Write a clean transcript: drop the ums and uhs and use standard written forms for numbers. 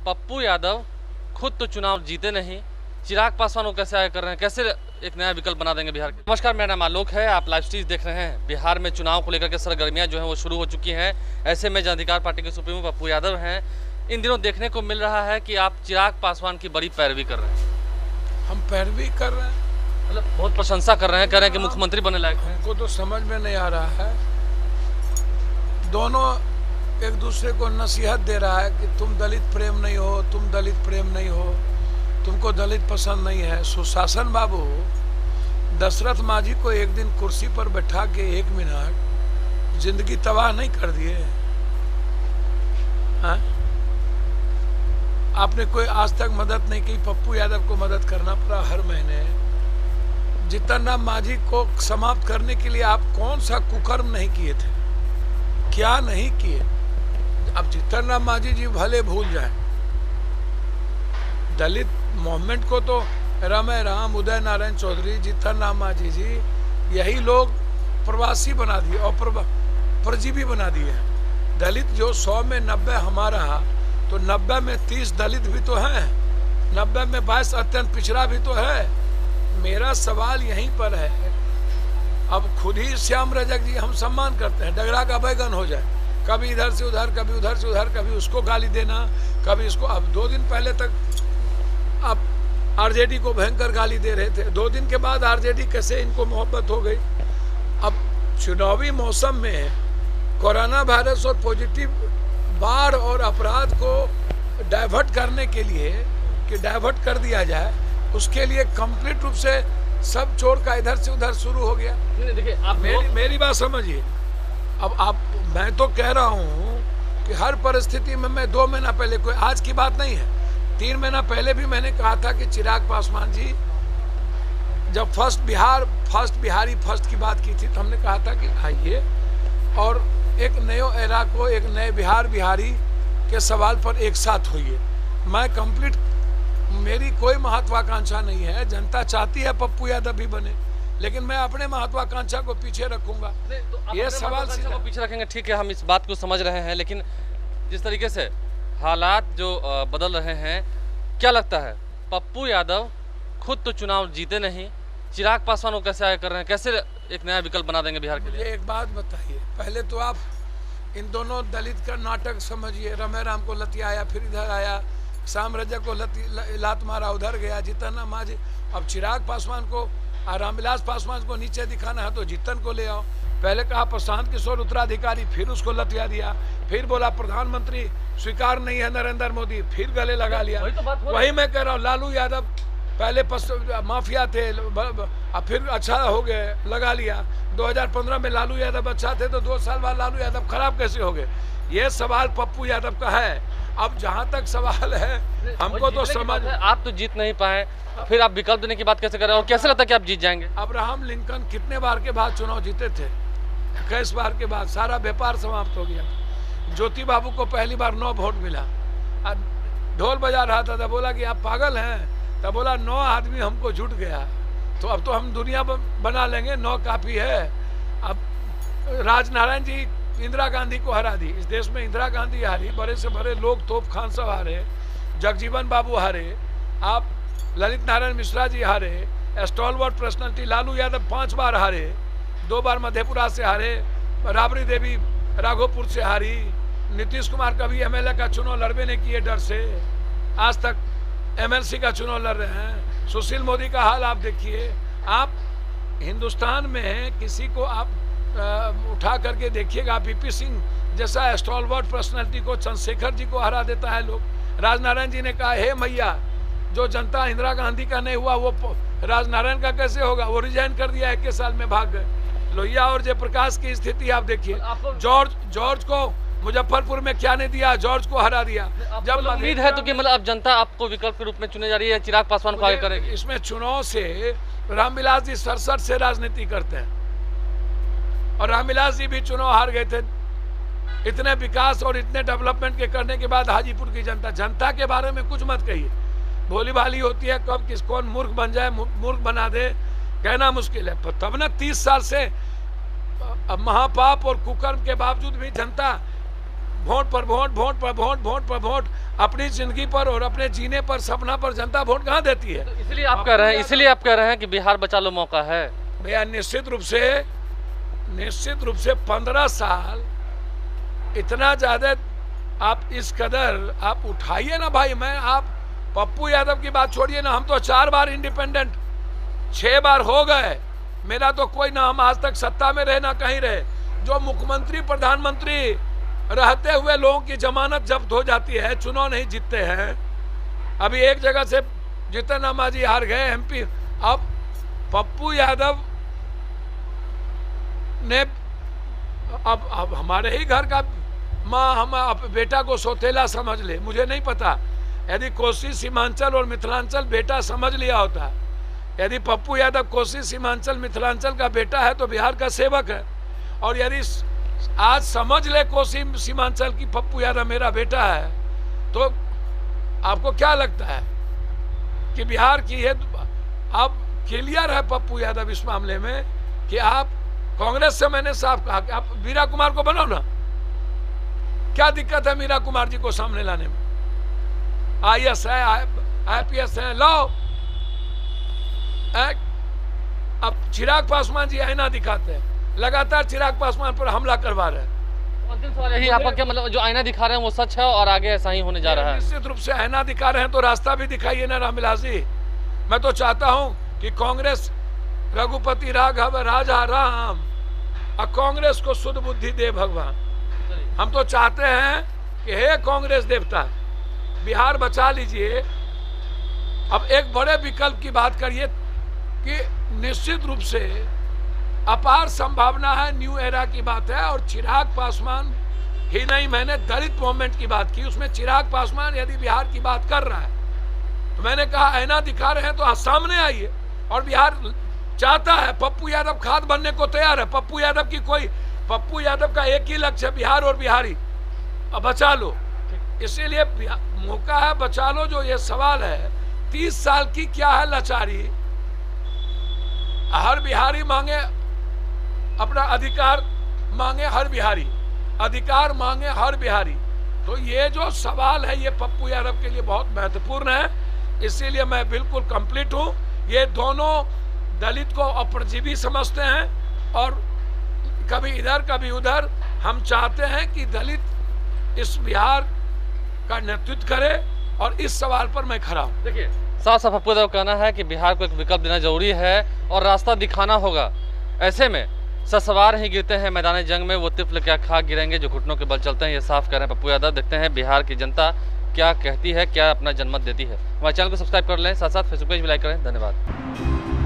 पप्पू यादव खुद तो चुनाव जीते नहीं, चिराग पासवान को कैसे आगे कर रहे हैं, कैसे एक नया विकल्प बना देंगे बिहार के। नमस्कार, मेरा नाम आलोक है, आप लाइव स्ट्रीम देख रहे हैं। बिहार में चुनाव को लेकर के सरगर्मियां जो हैं वो शुरू हो चुकी हैं। ऐसे में जन अधिकार पार्टी के सुप्रीमो पप्पू यादव हैं, इन दिनों देखने को मिल रहा है कि आप चिराग पासवान की बड़ी पैरवी कर रहे हैं। हम पैरवी कर रहे हैं, मतलब बहुत प्रशंसा कर रहे हैं, कह रहे हैं कि मुख्यमंत्री बनने लायक हैं। हमको तो समझ में नहीं आ रहा है। दोनों एक दूसरे को नसीहत दे रहा है कि तुम दलित प्रेम नहीं हो, तुम दलित प्रेम नहीं हो, तुमको दलित पसंद नहीं है। सुशासन बाबू दशरथ मांझी को एक दिन कुर्सी पर बैठा के 1 मिनट जिंदगी तबाह नहीं कर दिए। हाँ? आपने कोई आज तक मदद नहीं की, पप्पू यादव को मदद करना पड़ा हर महीने। जीतन राम मांझी को समाप्त करने के लिए आप कौन सा कुकर्म नहीं किए थे, क्या नहीं किए। अब जीतन राम मांझी जी भले भूल जाए, दलित मूवमेंट को तो रमे राम, उदय नारायण चौधरी, जीतन राम मांझी जी यही लोग प्रवासी बना दिए और परजीवी बना दिए हैं। दलित जो 100 में 90 हमारा, तो 90 में 30 दलित भी तो हैं, 90 में 22 अत्यंत पिछड़ा भी तो है। मेरा सवाल यहीं पर है, अब खुद ही श्याम रजक जी हम सम्मान करते हैं, डगरा का बैगन हो जाए, कभी इधर से उधर, कभी उधर से उधर, कभी उसको गाली देना, कभी इसको। अब 2 दिन पहले तक अब आरजेडी को भयंकर गाली दे रहे थे, 2 दिन के बाद आरजेडी कैसे इनको मोहब्बत हो गई। अब चुनावी मौसम में कोरोना वायरस और पॉजिटिव बाढ़ और अपराध को डाइवर्ट करने के लिए कि डाइवर्ट कर दिया जाए, उसके लिए कंप्लीट रूप से सब चोर का इधर से उधर शुरू हो गया। देखिए आप मेरी बात समझिए। अब मैं तो कह रहा हूँ कि हर परिस्थिति में मैं 2 महीना पहले, कोई आज की बात नहीं है, 3 महीना पहले भी मैंने कहा था कि चिराग पासवान जी, जब फर्स्ट बिहारी फर्स्ट की बात की थी, तो हमने कहा था कि आइए और एक नए एरा को, एक नए बिहारी के सवाल पर एक साथ होइए। मैं कंप्लीट, मेरी कोई महत्वाकांक्षा नहीं है, जनता चाहती है पप्पू यादव भी बने, लेकिन मैं अपने महत्वाकांक्षा को पीछे रखूंगा। तो ये सवाल को पीछे रखेंगे, ठीक है, हम इस बात को समझ रहे हैं, लेकिन जिस तरीके से हालात जो बदल रहे हैं, क्या लगता है पप्पू यादव खुद तो चुनाव जीते नहीं, चिराग पासवान को कैसे आगे कर रहे हैं, कैसे एक नया विकल्प बना देंगे बिहार के लिए। एक बात बताइए, पहले तो आप इन दोनों दलित का नाटक समझिए। रमे राम को लतियाया, फिर इधर आया, श्याम रजक को लात मारा, उधर गया, जीतन राम मांझी। अब चिराग पासवान को, रामविलास पासवान को नीचे दिखाना है तो जीतन को ले आओ। पहले कहा प्रशांत किशोर उत्तराधिकारी, फिर उसको लतिया दिया, फिर बोला प्रधानमंत्री स्वीकार नहीं है नरेंद्र मोदी, फिर गले लगा लिया। वही मैं कह रहा हूँ, लालू यादव पहले माफिया थे, अब फिर अच्छा हो गए, लगा लिया। 2015 में लालू यादव अच्छा थे, तो 2 साल बाद लालू यादव खराब कैसे हो गए। ये सवाल पप्पू यादव का है। अब जहाँ तक सवाल है, हमको तो समझ, आप तो जीत नहीं पाए, फिर आप विकल्प देने की बात कैसे कर रहे हैं, और कैसे लगता है कि आप जीत जाएंगे। अब्राहम लिंकन कितने बार के बाद चुनाव जीते थे? 21 बार के बाद। सारा व्यापार समाप्त हो गया। ज्योति बाबू को पहली बार 9 वोट मिला। ढोल बजा रहा था, बोला कि आप पागल हैं, तब बोला 9 आदमी हमको जुट गया, तो अब तो हम दुनिया बना लेंगे, 9 काफी है। अब राजनारायण जी इंदिरा गांधी को हरा दी, इस देश में इंदिरा गांधी हारी, बड़े से बड़े लोग, तोप खान साहब हारे, जगजीवन बाबू हारे, आप ललित नारायण मिश्रा जी हारे, स्टॉलवर्ड पर्सनालिटी लालू यादव 5 बार हारे, 2 बार मधेपुरा से हारे, राबड़ी देवी राघोपुर से हारी, नीतीश कुमार कभी एमएलए का चुनाव लड़बे नहीं किए डर से, आज तक एमएलसी का चुनाव लड़ रहे हैं। सुशील मोदी का हाल आप देखिए। आप हिंदुस्तान में किसी को आप उठा करके देखिएगा, पीपी सिंह जैसा स्टॉलवर्ड पर्सनालिटी को, चंद्रशेखर जी को हरा देता है लोग। राजनारायण जी ने कहा, हे मैया, जो जनता इंदिरा गांधी का नहीं हुआ वो राजनारायण का कैसे होगा, वो रिजाइन कर दिया, 21 साल में भाग गए। लोहिया और जयप्रकाश की स्थिति आप देखिए। जॉर्ज को मुजफ्फरपुर में क्या नहीं दिया, जॉर्ज को हरा दिया। जब उम्मीद है तो कि मतलब अब जनता आपको विकल्प के रूप में चुने जा रही है, चिराग पासवान को आगे करेगी। इसमें चुनाव से रामविलास जी 67 से राजनीति करते हैं, और रामविलास जी भी चुनाव हार गए थे। इतने विकास और इतने डेवलपमेंट के करने के बाद हाजीपुर की जनता के बारे में कुछ मत कहिए। भोली भाली होती है, कब कौन मूर्ख बन जाए, मूर्ख बना दे, कहना मुश्किल है। तब ना 30 साल से महापाप और कुकर्म के बावजूद भी जनता वोट पर वोट, वोट पर वोट, वोट पर वोट, अपनी जिंदगी पर और अपने जीने पर, सपना पर जनता वोट कहाँ देती है? तो इसलिए आप कह रहे हैं कि बिहार बचा लो मौका है। भैया निश्चित रूप से 15 साल इतना ज्यादा आप इस कदर आप उठाइए ना भाई। आप पप्पू यादव की बात छोड़िए ना, हम तो 4 बार इंडिपेंडेंट, 6 बार हो गए, मेरा तो कोई ना, हम आज तक सत्ता में रहे ना कहीं रहे। जो मुख्यमंत्री प्रधानमंत्री रहते हुए लोगों की जमानत जब्त हो जाती है, चुनाव नहीं जीतते हैं। अभी एक जगह से जितन मांझी हार गए एमपी। अब पप्पू यादव ने अब हमारे ही घर का माँ हम बेटा को सौतेला समझ ले, मुझे नहीं पता। यदि कोसी सीमांचल और मिथिलांचल बेटा समझ लिया होता, यदि पप्पू यादव कोसी सीमांचल मिथिलांचल का बेटा है तो बिहार का सेवक है। और यदि आज समझ ले कोसी सीमांचल की पप्पू यादव मेरा बेटा है, तो आपको क्या लगता है कि बिहार की है? अब क्लियर है पप्पू यादव इस मामले में कि आप कांग्रेस से, मैंने साफ कहा कि आप मीरा कुमार को बनाओ ना, क्या दिक्कत है मीरा कुमार जी को सामने लाने में? IAS है, IPS है, लाओ। अब चिराग पासवान जी आईना दिखाते हैं, लगातार चिराग पासवान पर हमला करवा रहे हैं। अंतिम सवाल यही, आपका क्या मतलब, जो आईना दिखा रहे हैं वो सच है और आगे ऐसा ही होने जा रहा है? निश्चित रूप से आईना दिखा रहे हैं तो रास्ता भी दिखाइए ना रामविलास जी। मैं तो चाहता हूं कि कांग्रेस रघुपति राघव राजा राम और कांग्रेस को शुद्ध बुद्धि दे भगवान। हम तो चाहते हैं कि हे कांग्रेस देवता, बिहार बचा लीजिए। अब एक बड़े विकल्प की बात करिए कि निश्चित रूप से अपार संभावना है, न्यू एरा की बात है। और चिराग पासवान ही नहीं, मैंने दलित मूवमेंट की बात की, उसमें चिराग पासवान यदि बिहार की बात कर रहा है तो मैंने कहा आईना दिखा रहे हैं तो सामने आइए। और बिहार चाहता है, पप्पू यादव खाद बनने को तैयार है। पप्पू यादव का एक ही लक्ष्य है, बिहार और बिहारी अब बचा लो। इसीलिए मौका है, बचा लो। जो ये सवाल है 30 साल की, क्या है लाचारी? हर बिहारी मांगे अपना अधिकार, मांगे हर बिहारी, अधिकार मांगे हर बिहारी। तो ये जो सवाल है ये पप्पू यादव के लिए बहुत महत्वपूर्ण है। इसीलिए मैं बिल्कुल कंप्लीट हूँ। ये दोनों दलित को अपरजीवी समझते हैं और कभी इधर कभी उधर। हम चाहते हैं कि दलित इस बिहार का नेतृत्व करे और इस सवाल पर मैं खड़ा हूँ। देखिए, साफ साफ पप्पू यादव कहना है कि बिहार को एक विकल्प देना जरूरी है और रास्ता दिखाना होगा। ऐसे में ससवार ही गिरते हैं मैदान जंग में, वो तिफल क्या खाक गिरेंगे जो घुटनों के बल चलते हैं। ये साफ कह रहे हैं पप्पू यादव। देखते हैं बिहार की जनता क्या कहती है, क्या अपना जनमत देती है। हमारे चैनल को सब्सक्राइब कर लें, साथ साथ फेसबुक पेज भी लाइक करें। धन्यवाद।